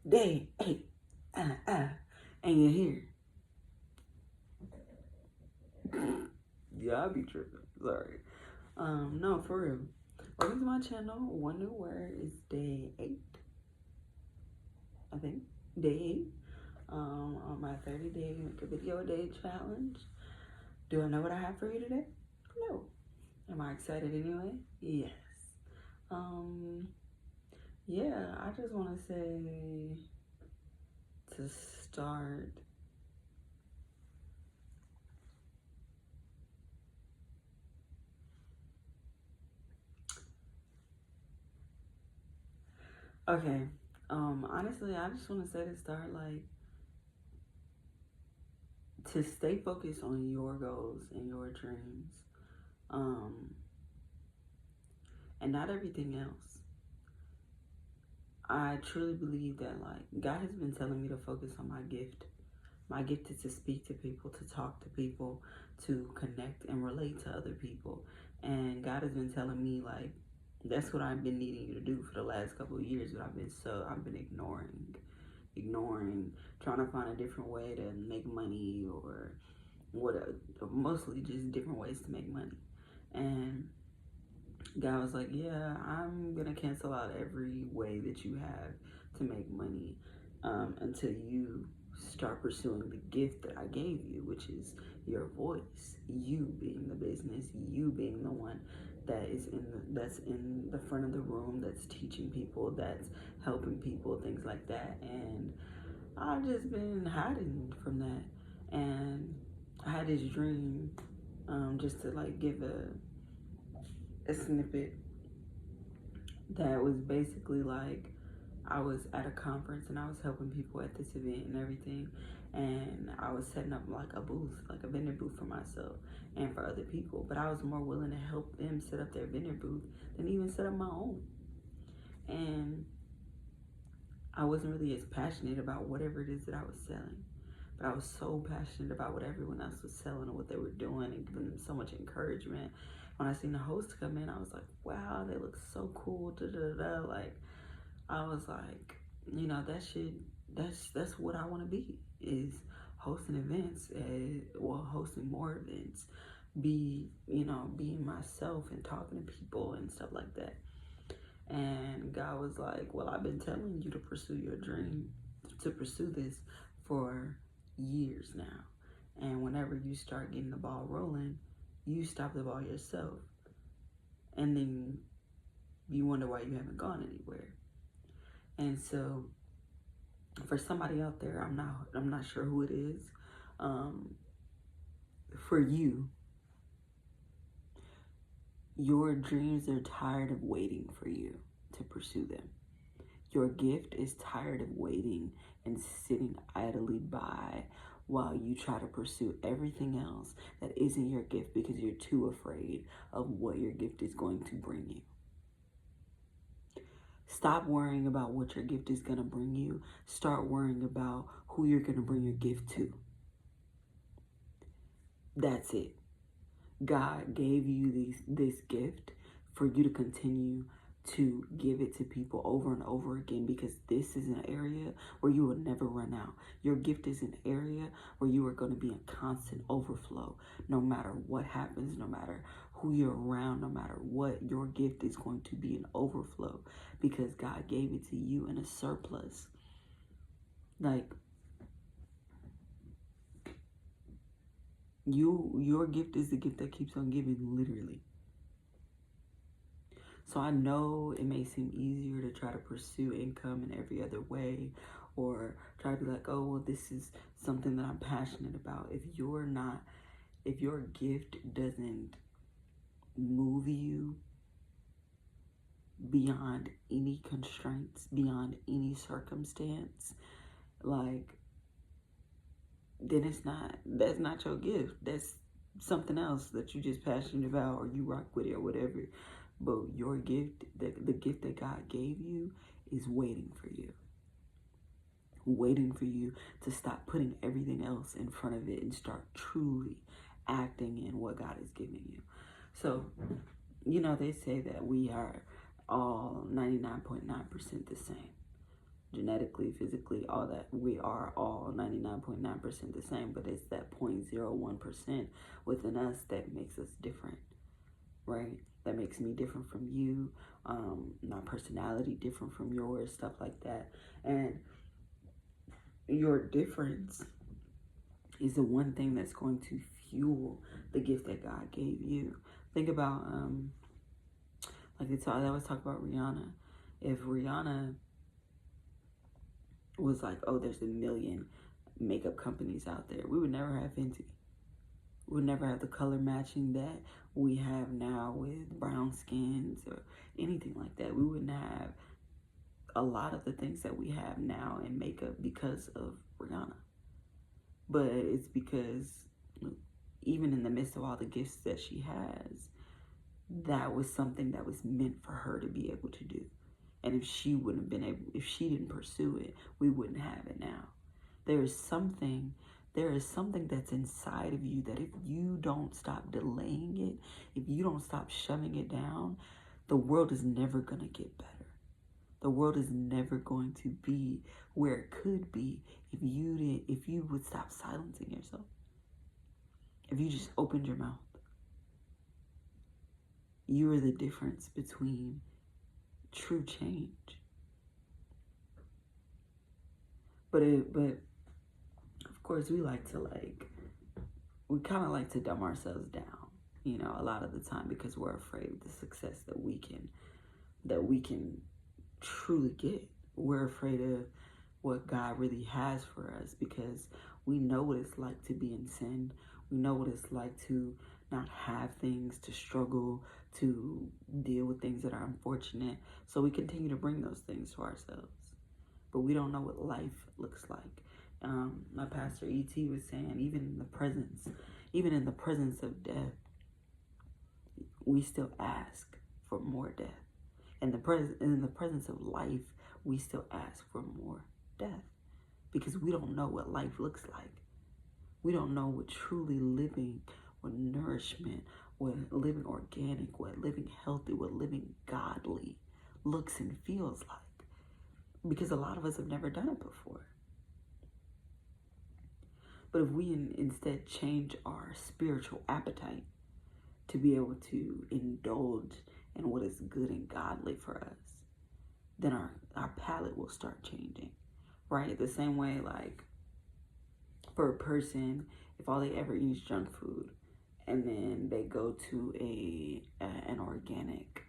day 8, and you're here. Yeah, I be tripping. Sorry. No, for real. Welcome to my channel. One new word is day 8. I think day 8. On my 30-day make a video a day challenge. Do I know what I have for you today? No. Am I excited anyway? Yes. Yeah, I just want to say to start. Okay. Honestly, I just want to say to start, like, to stay focused on your goals and your dreams. And not everything else. I truly believe that, like, God has been telling me to focus on my gift. My gift is to speak to people, to talk to people, to connect and relate to other people. And God has been telling me, like, that's what I've been needing you to do for the last couple of years, but I've been ignoring, trying to find a different way to make money, or mostly just different ways to make money. And God was like, yeah, I'm going to cancel out every way that you have to make money until you start pursuing the gift that I gave you, which is your voice, you being the business, you being the one that is that's in the front of the room, that's teaching people, that's helping people, things like that. And I've just been hiding from that. And I had this dream, just to like give a snippet, that was basically like, I was at a conference and I was helping people at this event and everything, and I was setting up like a booth, like a vendor booth for myself and for other people, but I was more willing to help them set up their vendor booth than even set up my own. And I wasn't really as passionate about whatever it is that I was selling, but I was so passionate about what everyone else was selling and what they were doing and giving them so much encouragement. When I seen the host come in, I was like, wow, they look so cool, da da da. Like, I was like, you know, that's what I want to be, is hosting events, hosting more events, being myself and talking to people and stuff like that. And God was like, well, I've been telling you to pursue your dream, to pursue this for years now. And whenever you start getting the ball rolling, you stop the ball yourself. And then you wonder why you haven't gone anywhere. And so for somebody out there, I'm not sure who it is. For you, your dreams are tired of waiting for you to pursue them. Your gift is tired of waiting and sitting idly by while you try to pursue everything else that isn't your gift, because you're too afraid of what your gift is going to bring you. Stop worrying about what your gift is going to bring you. Start worrying about who you're going to bring your gift to. That's it. God gave you this gift for you to continue to give it to people over and over again, because this is an area where you will never run out. Your gift is an area where you are going to be in constant overflow. No matter what happens, no matter who you're around, no matter what, your gift is going to be an overflow, because God gave it to you in a surplus. Like, your gift is the gift that keeps on giving, literally. So I know it may seem easier to try to pursue income in every other way, or try to be like, oh, well, this is something that I'm passionate about. If your gift doesn't move you beyond any constraints, beyond any circumstance, like, then that's not your gift. That's something else that you just passionate about, or you rock with it, or whatever. But your gift, the gift that God gave you, is waiting for you. Waiting for you to stop putting everything else in front of it and start truly acting in what God is giving you. So, they say that we are all 99.9% the same. genetically, physically, all that. We are all 99.9% the same, but it's that 0.01% within us that makes us different, right? That makes me different from you, my personality different from yours, stuff like that. And your difference is the one thing that's going to fuel the gift that God gave you. Think about, I always talk about Rihanna. If Rihanna was like, oh, there's a million makeup companies out there, we would never have Fenty. We would never have the color matching that we have now with brown skins or anything like that. We wouldn't have a lot of the things that we have now in makeup because of Rihanna. But it's because even in the midst of all the gifts that she has, that was something that was meant for her to be able to do. And if she didn't pursue it, we wouldn't have it now. There is something that's inside of you that if you don't stop delaying it, if you don't stop shoving it down, the world is never going to get better. The world is never going to be where it could be if you would stop silencing yourself. If you just opened your mouth. You are the difference between true change. But of course we kind of like to dumb ourselves down, a lot of the time, because we're afraid of the success that we can truly get. We're afraid of what God really has for us, because we know what it's like to be in sin. We know what it's like to not have things, to struggle, to deal with things that are unfortunate. So we continue to bring those things to ourselves. But we don't know what life looks like. My pastor E.T. was saying, even in the presence of death, we still ask for more death. In the presence of life, we still ask for more death, because we don't know what life looks like. We don't know what truly living, what nourishment, what living organic, what living healthy, what living godly looks and feels like, because a lot of us have never done it before. But if we instead change our spiritual appetite to be able to indulge in what is good and godly for us, then our palate will start changing, right? The same way, like, for a person, if all they ever eat is junk food, and then they go to an organic,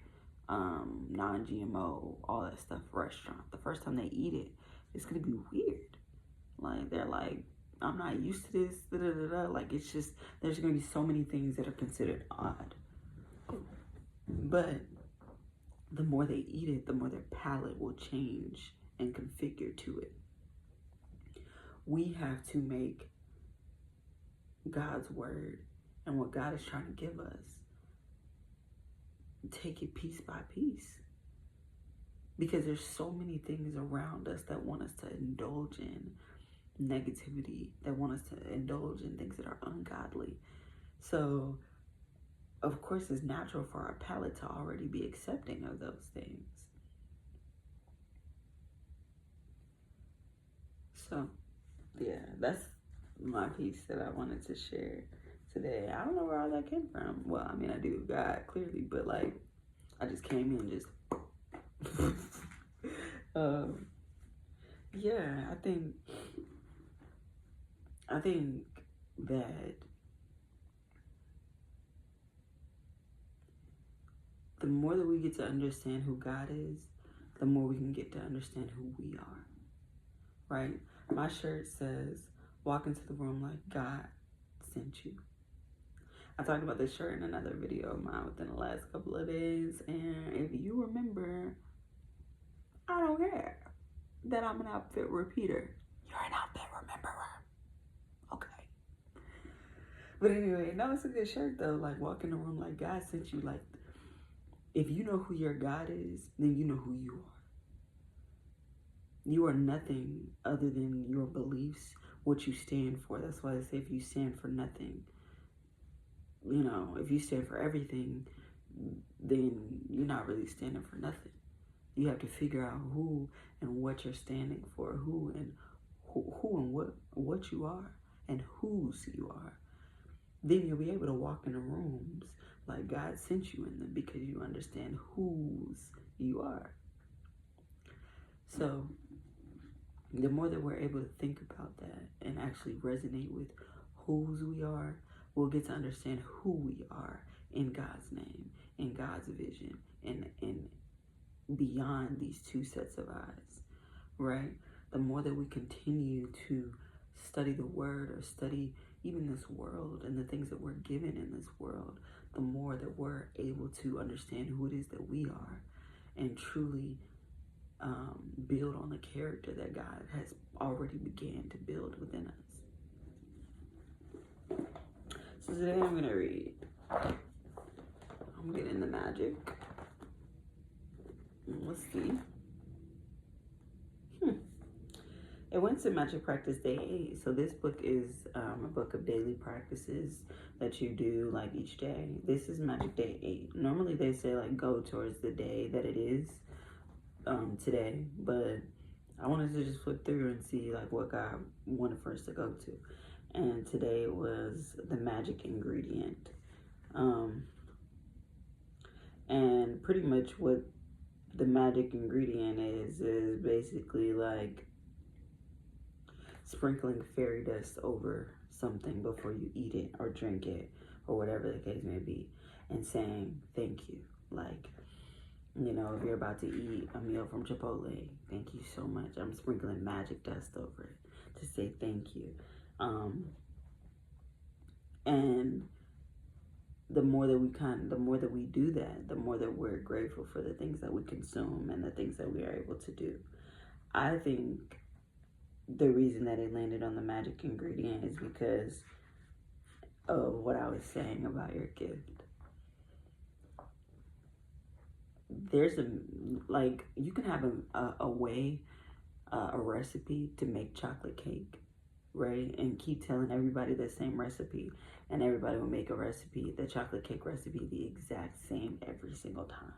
non-GMO, all that stuff restaurant, the first time they eat it, it's gonna be weird. Like, they're like, I'm not used to this, Like, it's just, there's gonna be so many things that are considered odd. But the more they eat it, the more their palate will change and configure to it. We have to make God's word and what God is trying to give us, take it piece by piece. Because there's so many things around us that want us to indulge in negativity, that want us to indulge in things that are ungodly. So, of course, it's natural for our palate to already be accepting of those things. So, yeah, that's my piece that I wanted to share today. I don't know where all that came from. Well, I mean, I do, God, clearly, but like, I just came in just yeah, I think that the more that we get to understand who God is, the more we can get to understand who we are, right? My shirt says, walk into the room like God sent you. I talked about this shirt in another video of mine within the last couple of days, and if you remember, I don't care that I'm an outfit repeater. You're an outfit rememberer. Okay. But anyway, no, it's a good shirt though. Like, walk in the room like God sent you. Like, if you know who your God is, then you know who you are. You are nothing other than your beliefs, what you stand for. That's why I say if you stand for nothing, if you stand for everything, then you're not really standing for nothing. You have to figure out who and what you're standing for, who and what you are and whose you are. Then you'll be able to walk in the rooms like God sent you in them because you understand whose you are. So the more that we're able to think about that and actually resonate with whose we are, we'll get to understand who we are in God's name, in God's vision, and beyond these two sets of eyes, right? The more that we continue to study the word or study even this world and the things that we're given in this world, the more that we're able to understand who it is that we are and truly build on the character that God has already began to build within us. So today I'm going to read. I'm getting the magic. Let's see. It went to Magic Practice Day 8. So this book is a book of daily practices that you do like each day. This is Magic Day 8. Normally they say like go towards the day that it is today, but I wanted to just flip through and see like what God wanted for us to go to. And today was the magic ingredient. And pretty much what the magic ingredient is basically like sprinkling fairy dust over something before you eat it or drink it or whatever the case may be, and saying thank you. Like, you know, if you're about to eat a meal from Chipotle, thank you so much. I'm sprinkling magic dust over it to say thank you. And the more that we do that, the more that we're grateful for the things that we consume and the things that we are able to do. I think the reason that it landed on the magic ingredient is because of what I was saying about your gift. There's you can have a way, a recipe to make chocolate cake, right? And keep telling everybody the same recipe, and everybody will make a recipe, the chocolate cake recipe, the exact same every single time,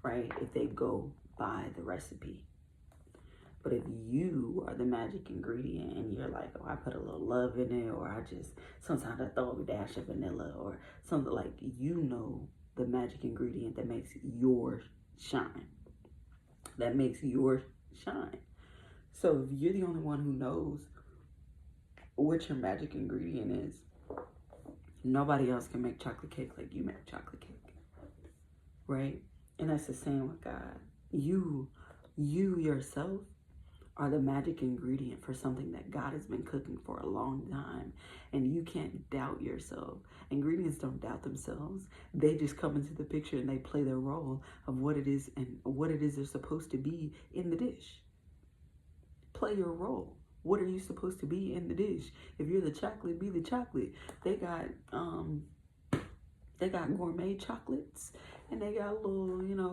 right? If they go by the recipe. But if you are the magic ingredient and you're like, oh, I put a little love in it, or sometimes I throw a dash of vanilla or something, like, you know, the magic ingredient that makes your shine. That makes your shine. So if you're the only one who knows what your magic ingredient is, nobody else can make chocolate cake like you make chocolate cake, right? And that's the same with God. You yourself are the magic ingredient for something that God has been cooking for a long time, and you can't doubt yourself. Ingredients don't doubt themselves. They just come into the picture and they play their role of what it is and what it is they're supposed to be in the dish. Play your role. What are you supposed to be in the dish? If you're the chocolate, be the chocolate. They got gourmet chocolates, and they got a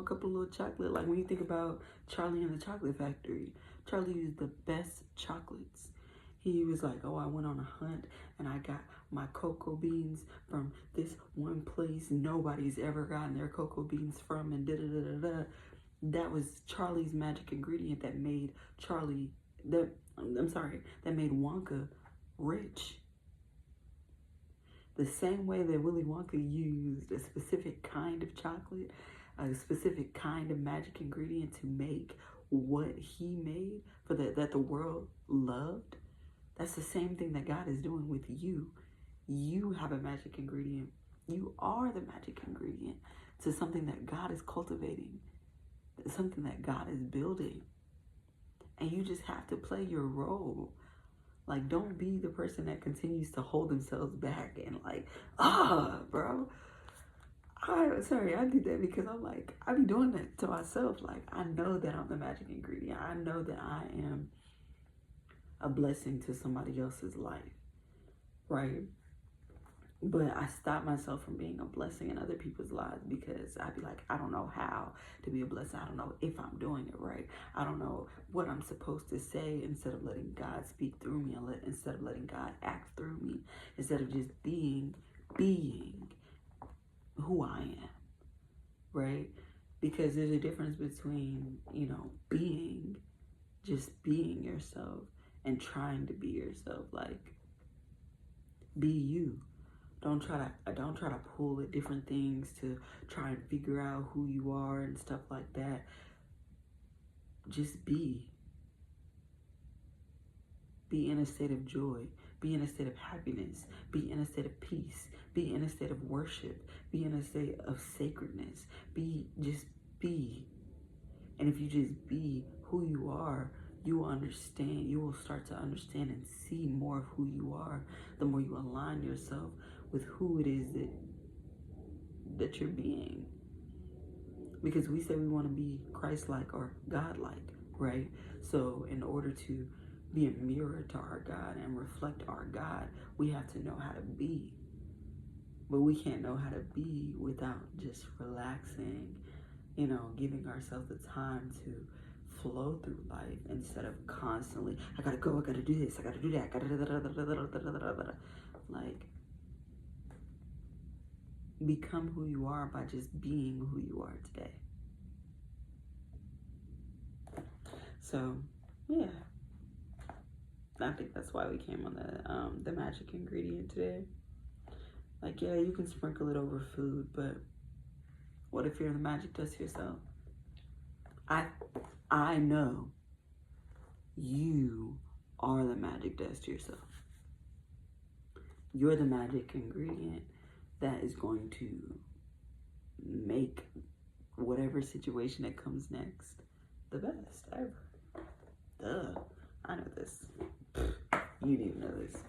couple of little chocolate. Like when you think about Charlie and the Chocolate Factory, Charlie used the best chocolates. He was like, oh, I went on a hunt and I got my cocoa beans from this one place nobody's ever gotten their cocoa beans from, and da-da-da-da-da. That was Charlie's magic ingredient that made that made Wonka rich. The same way that Willy Wonka used a specific kind of chocolate, a specific kind of magic ingredient to make what he made that the world loved, that's the same thing that God is doing with you. You have a magic ingredient. You are the magic ingredient to something that God is cultivating, something that God is building. And you just have to play your role. Like, don't be the person that continues to hold themselves back and like, bro. I did that because I'm like, I be doing that to myself. Like, I know that I'm the magic ingredient. I know that I am a blessing to somebody else's life, right? But I stop myself from being a blessing in other people's lives because I'd be like, I don't know how to be a blessing. I don't know if I'm doing it right. I don't know what I'm supposed to say, instead of letting God speak through me, instead of letting God act through me, instead of just being who I am, right? Because there's a difference between, just being yourself and trying to be yourself. Like, be you. Don't try to pull at different things to try and figure out who you are and stuff like that. Just be. Be in a state of joy. Be in a state of happiness. Be in a state of peace. Be in a state of worship. Be in a state of sacredness. Just be. And if you just be who you are, you will understand. You will start to understand and see more of who you are. The more you align yourself with who it is that you're being. Because we say we want to be Christ-like or God-like, right? So in order to be a mirror to our God and reflect our God, we have to know how to be. But we can't know how to be without just relaxing, giving ourselves the time to flow through life instead of constantly, I gotta go, I gotta do this, I gotta do that, like, become who you are by just being who you are today. So, yeah. I think that's why we came on the magic ingredient today. Like, yeah, you can sprinkle it over food, but what if you're the magic dust yourself? I know you are the magic dust yourself. You're the magic ingredient that is going to make whatever situation that comes next the best ever. Duh. I know this. You didn't know this.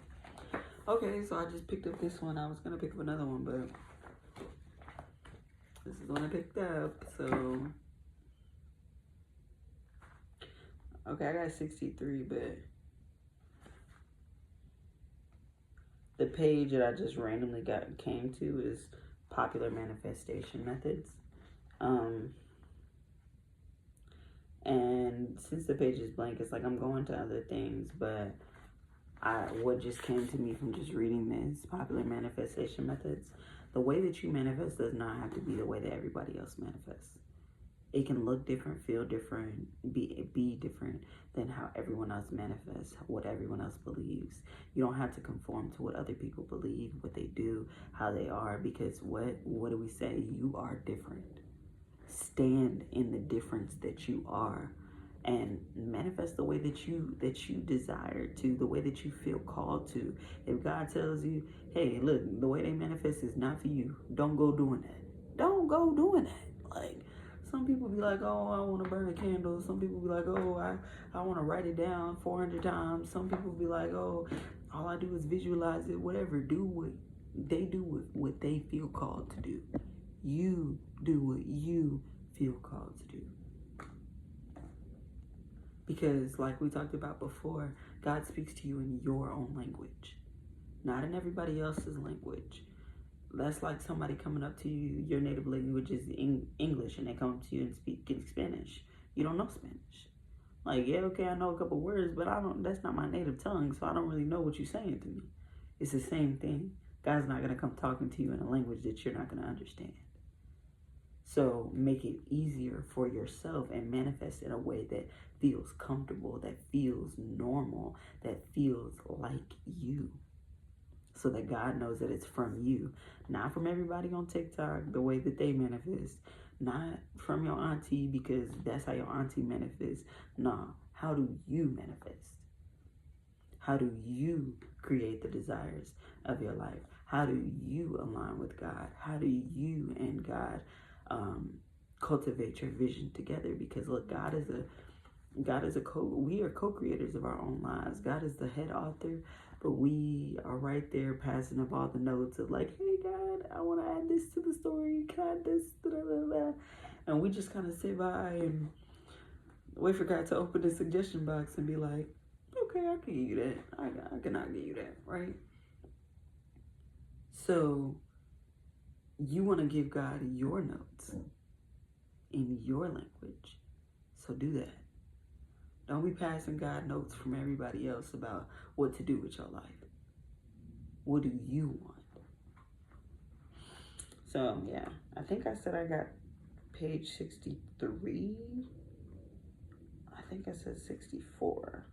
Okay, so I just picked up this one. I was going to pick up another one, but this is the one I picked up. So, okay, I got 63, but the page that I just randomly came to is popular manifestation methods. And since the page is blank, it's like I'm going to other things, but what just came to me from just reading this popular manifestation methods, the way that you manifest does not have to be the way that everybody else manifests. It can look different, feel different, be different than how everyone else manifests, what everyone else believes. You don't have to conform to what other people believe, what they do, how they are, because what do we say? You are different. Stand in the difference that you are and manifest the way that you desire to, the way that you feel called to. If God tells you, hey, look, the way they manifest is not for you, don't go doing that. Don't go doing that. Like, some people be like, oh, I want to burn a candle. Some people be like, oh, I want to write it down 400 times. Some people be like, oh, all I do is visualize it. Whatever. Do what they do, what they feel called to do. You do what you feel called to do. Because like we talked about before, God speaks to you in your own language, not in everybody else's language. That's like somebody coming up to you, your native language is English, and they come up to you and speak in Spanish. You don't know Spanish. Like, yeah, okay, I know a couple words, but that's not my native tongue, so I don't really know what you're saying to me. It's the same thing. God's not going to come talking to you in a language that you're not going to understand. So make it easier for yourself and manifest in a way that feels comfortable, that feels normal, that feels like you. So that God knows that it's from you, not from everybody on TikTok, the way that they manifest, not from your auntie because that's how your auntie manifests. No, how do you manifest? How do you create the desires of your life? How do you align with God? How do you and God cultivate your vision together? Because look, we are co-creators of our own lives. God is the head author, but we are right there passing up all the notes of like, hey God, I want to add this to the story. Can I add this? Blah, blah, blah. And we just kind of sit by and wait for God to open the suggestion box and be like, okay, I can give you that. I cannot give you that, right? So you want to give God your notes in your language. So do that. Don't be passing God notes from everybody else about what to do with your life. What do you want? So, yeah, I think I said I got page 63. I think I said 64.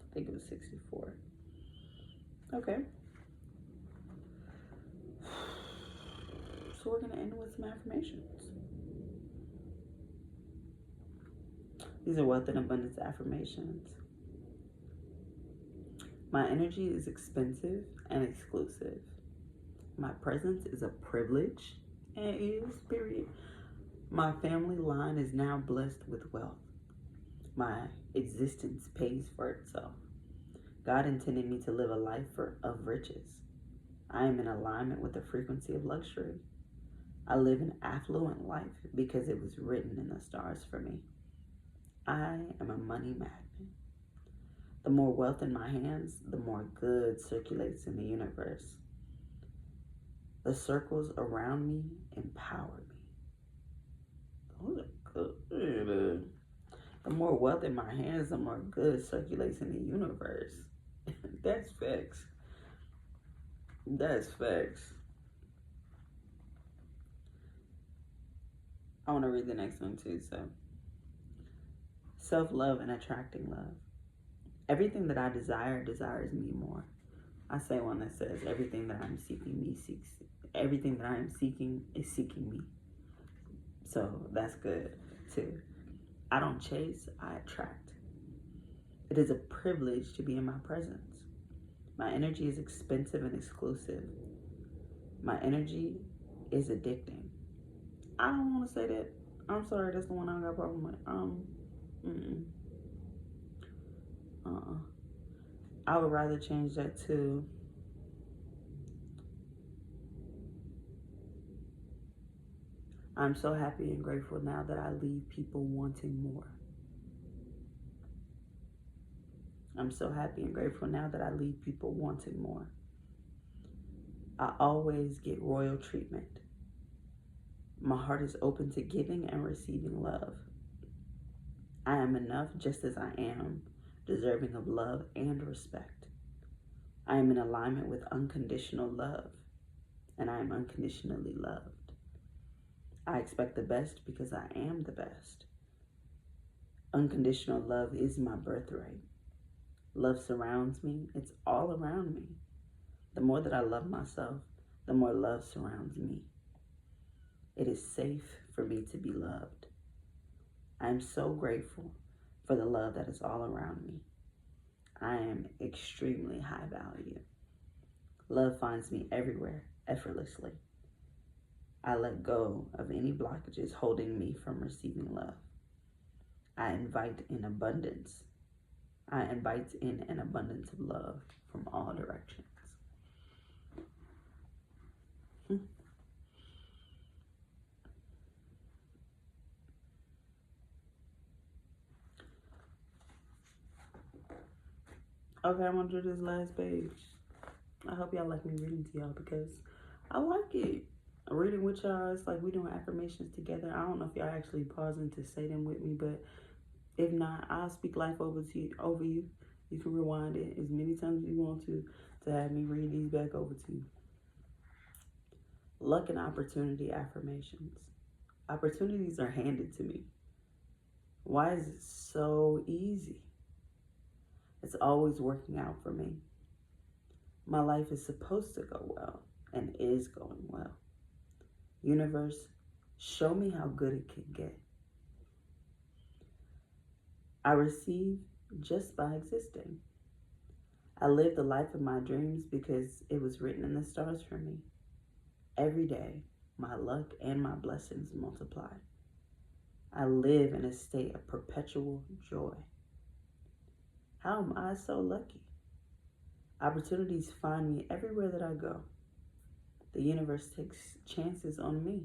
I think it was 64. Okay. So we're going to end with some affirmations. These are wealth and abundance affirmations. My energy is expensive and exclusive. My presence is a privilege and is, period. My family line is now blessed with wealth. My existence pays for itself. God intended me to live a life of riches. I am in alignment with the frequency of luxury. I live an affluent life because it was written in the stars for me. I am a money magnet. The more wealth in my hands, the more good circulates in the universe. The circles around me empower me. Those are good. The more wealth in my hands, the more good circulates in the universe. That's facts. That's facts. I want to read the next one too. So, self-love and attracting love. Everything that I desire desires me more. I say one that says, everything that I'm seeking me seeks. Everything that I am seeking is seeking me. So that's good too. I don't chase, I attract. It is a privilege to be in my presence. My energy is expensive and exclusive. My energy is addicting. I don't want to say that. I'm sorry, that's the one I got a problem with. I would rather change that to I'm so happy and grateful now that I leave people wanting more. I'm so happy and grateful now that I leave people wanting more. I always get royal treatment. My heart is open to giving and receiving love. I am enough just as I am, deserving of love and respect. I am in alignment with unconditional love, and I am unconditionally loved. I expect the best because I am the best. Unconditional love is my birthright. Love surrounds me. It's all around me. The more that I love myself, the more love surrounds me. It is safe for me to be loved. I am so grateful for the love that is all around me. I am extremely high value. Love finds me everywhere, effortlessly. I let go of any blockages holding me from receiving love. I invite in abundance. I invite in an abundance of love from all directions. Okay, I'm gonna do this last page. I hope y'all like me reading to y'all because I like it. Reading with y'all, it's like we doing affirmations together. I don't know if y'all actually pausing to say them with me, but if not, I'll speak life over you. You can rewind it as many times as you want to have me read these back over to you. Luck and opportunity affirmations. Opportunities are handed to me. Why is it so easy? It's always working out for me. My life is supposed to go well and is going well. Universe, show me how good it can get. I receive just by existing. I live the life of my dreams because it was written in the stars for me. Every day, my luck and my blessings multiply. I live in a state of perpetual joy. How am I so lucky? Opportunities find me everywhere that I go. The universe takes chances on me.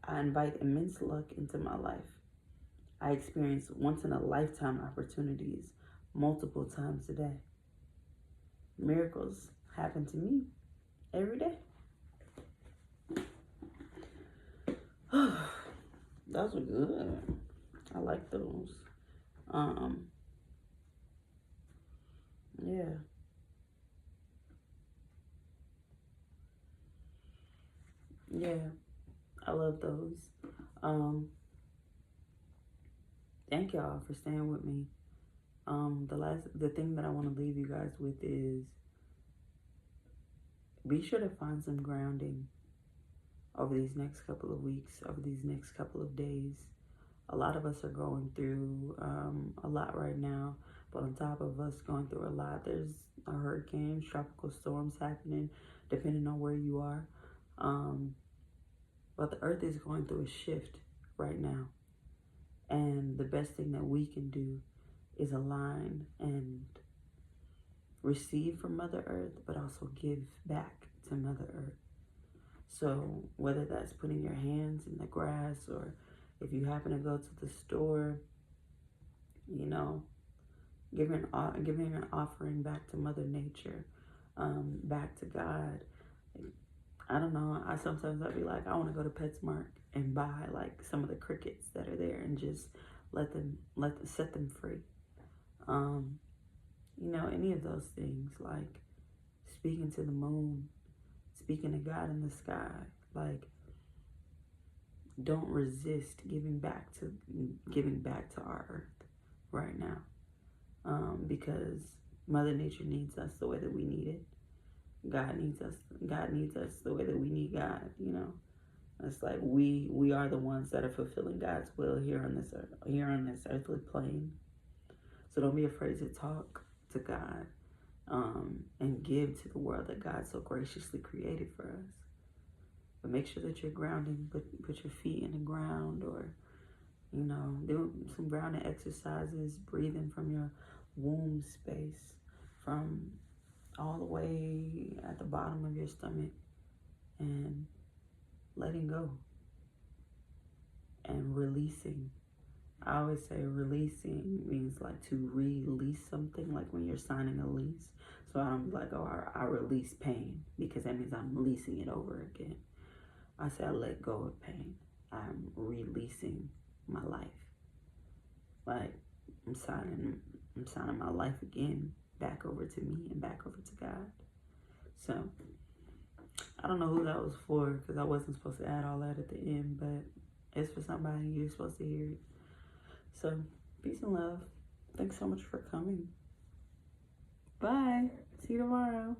I invite immense luck into my life. I experience once-in-a-lifetime opportunities multiple times a day. Miracles happen to me every day. Those were good. I like those. Yeah. Yeah, I love those. Um, thank y'all for staying with me. The thing that I want to leave you guys with is be sure to find some grounding over these next couple of weeks, over these next couple of days. A lot of us are going through a lot right now, but on top of us going through a lot, there's a hurricane, tropical storms happening, depending on where you are. But the earth is going through a shift right now. And the best thing that we can do is align and receive from Mother Earth, but also give back to Mother Earth. So whether that's putting your hands in the grass, or if you happen to go to the store, you know, giving an offering back to Mother Nature, back to God. I don't know. I'll be like, I want to go to PetSmart and buy like some of the crickets that are there and just set them free. You know, any of those things, like speaking to the moon, speaking to God in the sky. Like, don't resist giving back to our earth right now, because Mother Nature needs us the way that we need it. God needs us the way that we need God. You know, it's like we are the ones that are fulfilling God's will here on this earthly plane. So don't be afraid to talk to God, and give to the world that God so graciously created for us. But make sure that you're grounding. Put your feet in the ground, or, you know, do some grounding exercises, breathing from your womb space, from all the way at the bottom of your stomach, and letting go and releasing. I always say releasing means like to release something, like when you're signing a lease. So I don't be like, oh, I release pain, because that means I'm leasing it over again. I say I let go of pain. I'm releasing my life. Like, I'm signing my life again back over to me and back over to God. So I don't know who that was for, because I wasn't supposed to add all that at the end, but it's for somebody. You're supposed to hear it. So peace and love. Thanks so much for coming. Bye. See you tomorrow.